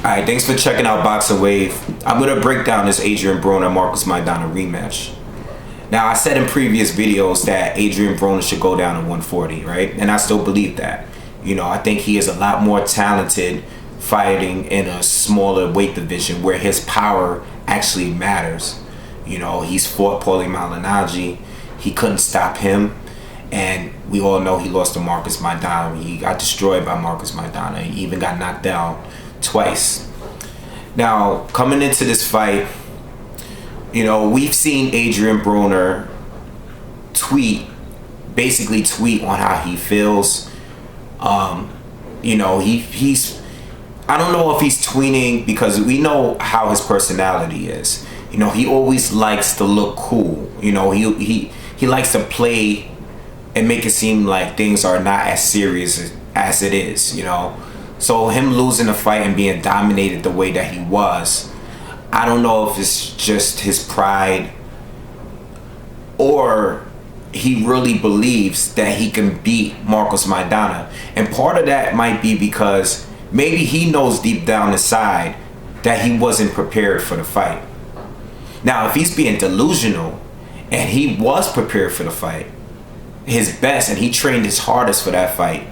Alright, thanks for checking out Boxingwave. I'm going to break down this Adrien Broner Marcos Maidana rematch. Now, I said in previous videos that Adrien Broner should go down to 140, right? And I still believe that. You know, I think he is a lot more talented fighting in a smaller weight division where his power actually matters. You know, he's fought Paulie Malignaggi. He couldn't stop him. And we all know he lost to Marcos Maidana. He got destroyed by Marcos Maidana. He even got knocked down twice. Now, coming into this fight, you know, we've seen Adrien Broner basically tweet on how he feels. You know, he's I don't know if he's tweeting because we know how his personality is. You know, he always likes to look cool. You know, he likes to play and make it seem like things are not as serious as it is, you know. So him losing the fight and being dominated the way that he was, I don't know if it's just his pride or he really believes that he can beat Marcos Maidana. And part of that might be because maybe he knows deep down inside that he wasn't prepared for the fight. Now, if he's being delusional and he was prepared for the fight, his best, and he trained his hardest for that fight,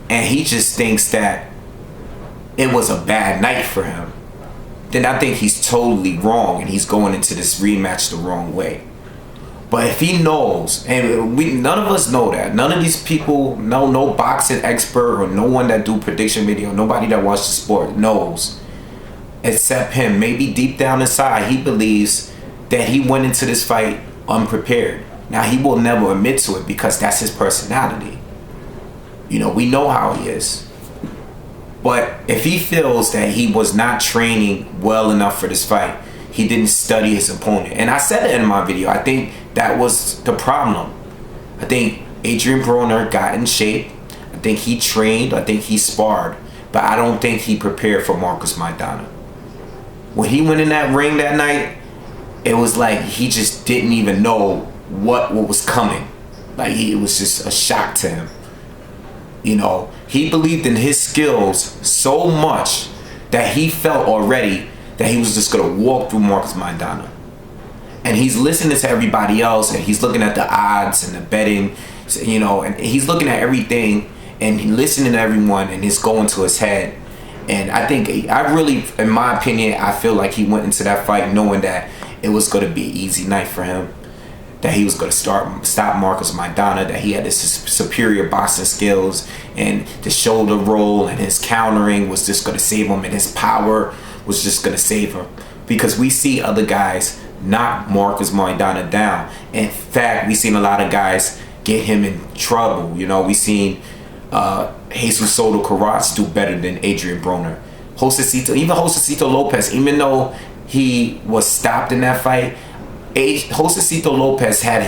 and he just thinks that it was a bad night for him, then I think he's totally wrong and he's going into this rematch the wrong way. But if he knows, and none of us know that, none of these people, no boxing expert or no one that do prediction video, nobody that watches the sport knows, except him. Maybe deep down inside he believes that he went into this fight unprepared. Now, he will never admit to it because that's his personality. You know, we know how he is. But if he feels that he was not training well enough for this fight, he didn't study his opponent. And I said it in my video, I think that was the problem. I think Adrien Broner got in shape. I think he trained. I think he sparred. But I don't think he prepared for Marcos Maidana. When he went in that ring that night, it was like he just didn't even know what was coming. Like, it was just a shock to him. You know, he believed in his skills so much that he felt already that he was just gonna walk through Marcos Maidana. And he's listening to everybody else, and he's looking at the odds and the betting, you know, and he's looking at everything and listening to everyone, and it's going to his head. And I think, I really, in my opinion, I feel like he went into that fight knowing that it was gonna be an easy night for him, that he was going to stop Marcos Maidana, that he had his superior boxing skills, and the shoulder roll and his countering was just going to save him, and his power was just going to save him. Because we see other guys knock Marcos Maidana down. In fact, we've seen a lot of guys get him in trouble. You know, we've seen Jesus Soto Karates do better than Adrien Broner. Even Josecito Lopez, even though he was stopped in that fight, Josecito Lopez had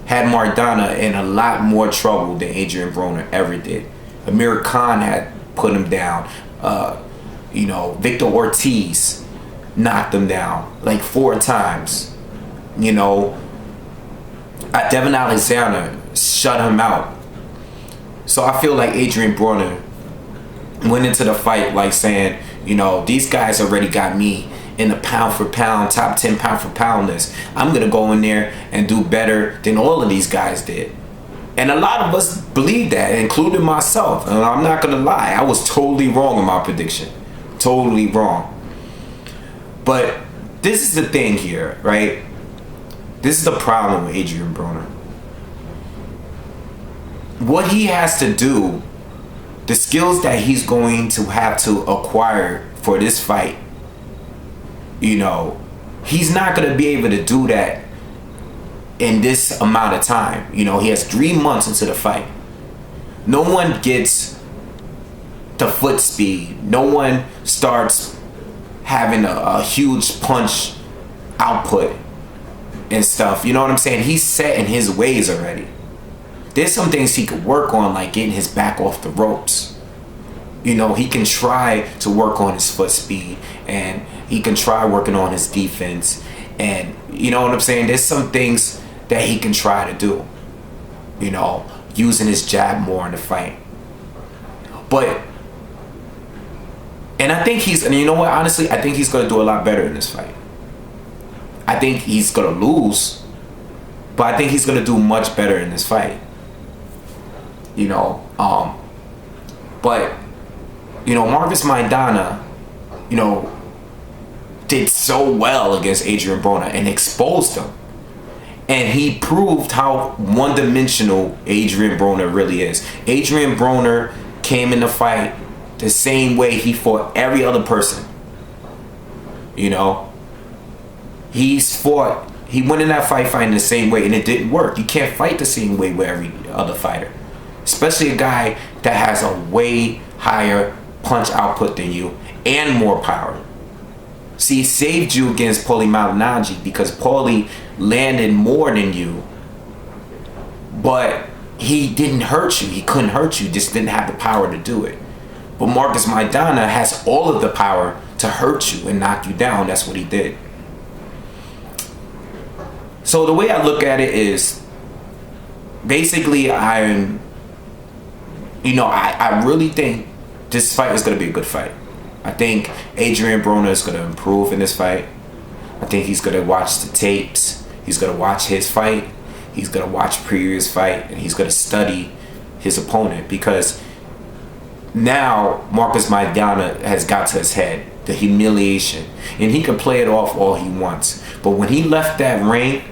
Maidana in a lot more trouble than Adrien Broner ever did. Amir Khan had put him down. You know, Victor Ortiz knocked him down like 4 times. You know, Devin Alexander shut him out. So I feel like Adrien Broner went into the fight like saying, you know, these guys already got me in the pound for pound, top 10 pound for pound list. I'm gonna go in there and do better than all of these guys did. And a lot of us believe that, including myself. And I'm not gonna lie, I was totally wrong in my prediction. Totally wrong. But this is the thing here, right? This is the problem with Adrien Broner. What he has to do, the skills that he's going to have to acquire for this fight, you know, he's not going to be able to do that in this amount of time. You know, he has 3 months into the fight. No one gets the foot speed. No one starts having a huge punch output and stuff. You know what I'm saying? He's set in his ways already. There's some things he could work on, like getting his back off the ropes. You know, he can try to work on his foot speed, and he can try working on his defense, and you know what I'm saying? There's some things that he can try to do. You know, using his jab more in the fight. But And I think and you know what, honestly, I think he's going to do a lot better in this fight. I think he's going to lose, but I think he's going to do much better in this fight. You know, but, you know, Marcos Maidana, you know, did so well against Adrien Broner and exposed him. And he proved how one-dimensional Adrien Broner really is. Adrien Broner came in the fight the same way he fought every other person. You know? He went in that fight fighting the same way, and it didn't work. You can't fight the same way with every other fighter. Especially a guy that has a way higher punch output than you and more power. See, he saved you against Paulie Malignaggi because Paulie landed more than you, but he didn't hurt you. He couldn't hurt you, just didn't have the power to do it. But Marcos Maidana has all of the power to hurt you and knock you down. That's what he did. So the way I look at it is, basically, I really think this fight is going to be a good fight. I think Adrien Broner is going to improve in this fight. I think he's going to watch the tapes. He's going to watch his fight. He's going to watch previous fight, and he's going to study his opponent, because now Marcos Maidana has got to his head, the humiliation, and he can play it off all he wants. But when he left that ring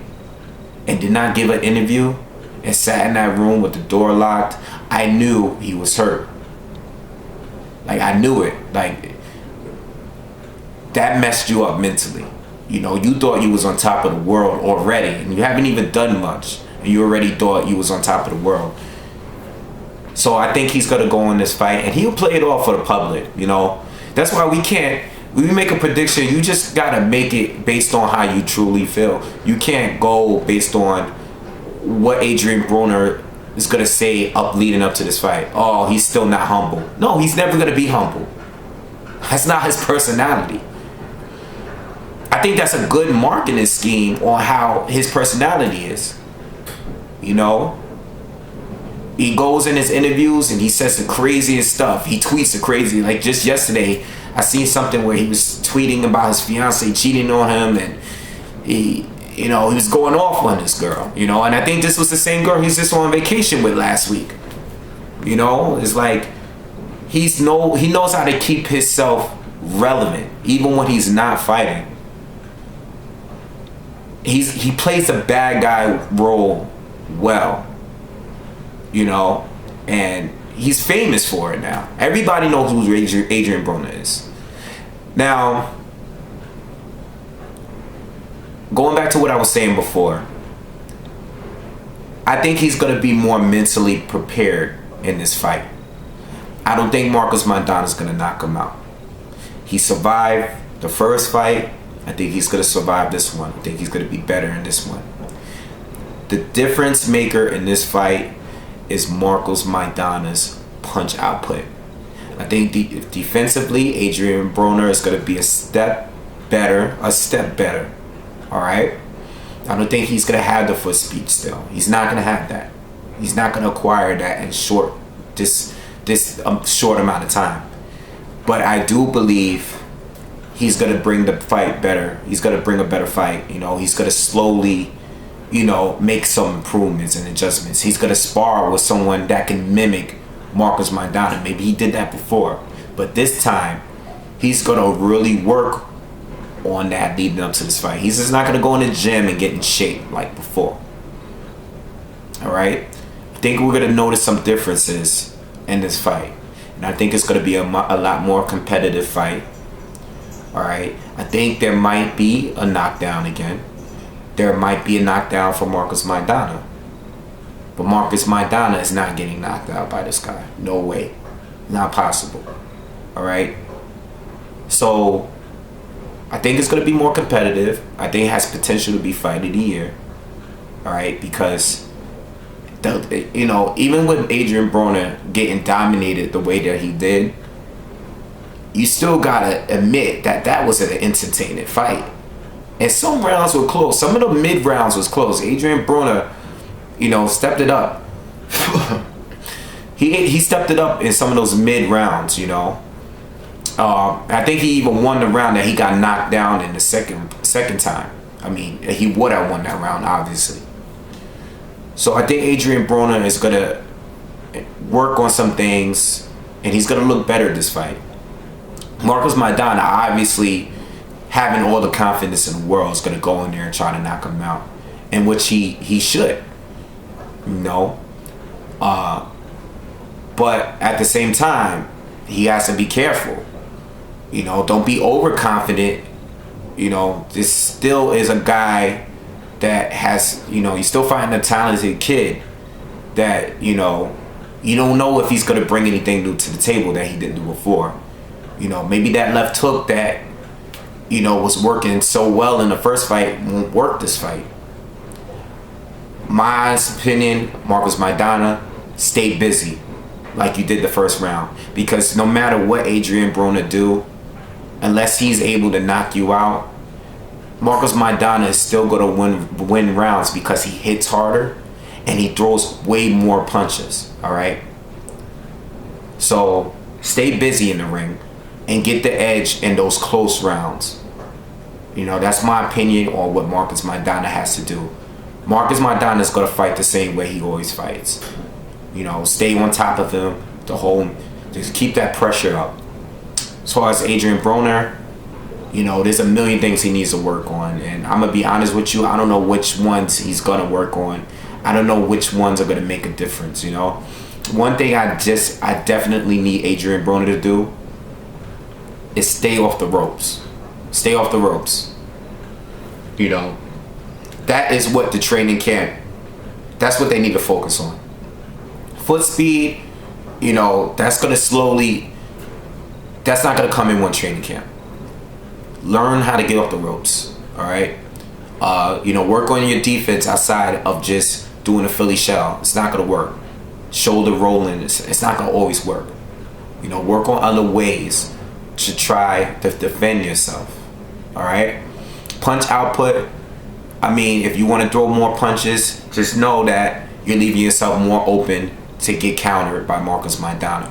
and did not give an interview and sat in that room with the door locked, I knew he was hurt. Like, I knew it. Like, that messed you up mentally. You know, you thought you was on top of the world already, and you haven't even done much, and you already thought you was on top of the world. So I think he's gonna go in this fight, and he'll play it off for the public. You know, that's why when we make a prediction, you just gotta make it based on how you truly feel. You can't go based on what Adrien Broner is gonna say leading up to this fight. Oh, he's still not humble. No, he's never gonna be humble. That's not his personality. I think that's a good marketing scheme on how his personality is. You know, he goes in his interviews and he says the craziest stuff. He tweets the crazy. Like, just yesterday, I seen something where he was tweeting about his fiance cheating on him, and he was going off on this girl. You know, and I think this was the same girl he's just on vacation with last week. You know, it's like he knows how to keep himself relevant even when he's not fighting. He plays a bad guy role well, you know, and he's famous for it now. Everybody knows who Adrien Broner is. Now, going back to what I was saying before, I think he's going to be more mentally prepared in this fight. I don't think Marcos Maidana is going to knock him out. He survived the first fight. I think he's going to survive this one. I think he's going to be better in this one. The difference maker in this fight is Marcos Maidana's punch output. I think defensively, Adrien Broner is going to be a step better. All right? I don't think he's going to have the foot speed still. He's not going to have that. He's not going to acquire that in this short amount of time. But I do believe he's going to bring the fight better. He's going to bring a better fight. You know, he's going to slowly, you know, make some improvements and adjustments. He's going to spar with someone that can mimic Marcos Maidana. Maybe he did that before. But this time, he's going to really work on that leading up to this fight. He's just not going to go in the gym and get in shape like before. All right? I think we're going to notice some differences in this fight. And I think it's going to be a lot more competitive fight. All right, I think there might be a knockdown again. There might be a knockdown for Marcos Maidana. But Marcos Maidana is not getting knocked out by this guy. No way. Not possible. All right? So, I think it's going to be more competitive. I think it has potential to be fight of the year. All right? Because, you know, even with Adrien Broner getting dominated the way that he did, you still gotta admit that was an entertaining fight. And some rounds were close. Some of the mid rounds was close. Adrien Broner, you know, stepped it up. he stepped it up in some of those mid rounds, you know. I think he even won the round that he got knocked down in the second time. I mean, he would have won that round, obviously. So I think Adrien Broner is going to work on some things, and he's going to look better this fight. Marcos Maidana, obviously, having all the confidence in the world, is going to go in there and try to knock him out, in which he should, you know. But at the same time, he has to be careful. You know, don't be overconfident. You know, this still is a guy that has, you know, he's still fighting a talented kid that, you know, you don't know if he's going to bring anything new to the table that he didn't do before. You know, maybe that left hook that, you know, was working so well in the first fight won't work this fight. My opinion, Marcos Maidana, stay busy like you did the first round. Because no matter what Adrien Broner do, unless he's able to knock you out, Marcos Maidana is still going to win rounds because he hits harder and he throws way more punches, all right? So stay busy in the ring and get the edge in those close rounds. You know, that's my opinion on what Marcos Maidana has to do. Marcos Maidana is going to fight the same way he always fights. You know, stay on top of him, just keep that pressure up. As far as Adrien Broner, you know, there's a million things he needs to work on. And I'm going to be honest with you, I don't know which ones he's going to work on. I don't know which ones are going to make a difference, you know. One thing I definitely need Adrien Broner to do is stay off the ropes. Stay off the ropes. You know, that is what the training camp, that's what they need to focus on. Foot speed, you know, that's going to slowly, that's not going to come in one training camp. Learn how to get off the ropes, all right? You know, work on your defense outside of just doing a Philly shell. It's not going to work. Shoulder rolling, it's not going to always work. You know, work on other ways to try to defend yourself, all right? Punch output, I mean, if you want to throw more punches, just know that you're leaving yourself more open to get countered by Marcos Maidana.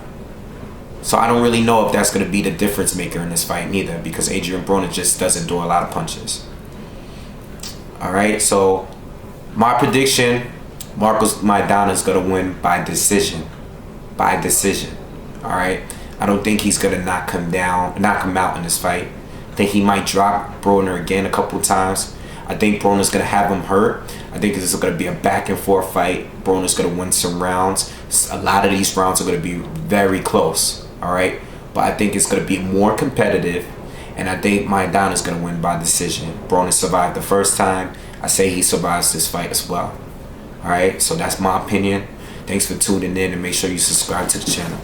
So I don't really know if that's going to be the difference maker in this fight neither, because Adrien Broner just doesn't throw a lot of punches. Alright, so my prediction, Marcos Maidana is going to win by decision. By decision. Alright, I don't think he's going to knock him out in this fight. I think he might drop Broner again a couple times. I think Broner's going to have him hurt. I think this is going to be a back and forth fight. Broner's going to win some rounds. A lot of these rounds are going to be very close. Alright, but I think it's going to be more competitive, and I think Maidana is going to win by decision. Broner survived the first time. I say he survives this fight as well. Alright, so that's my opinion. Thanks for tuning in, and make sure you subscribe to the channel.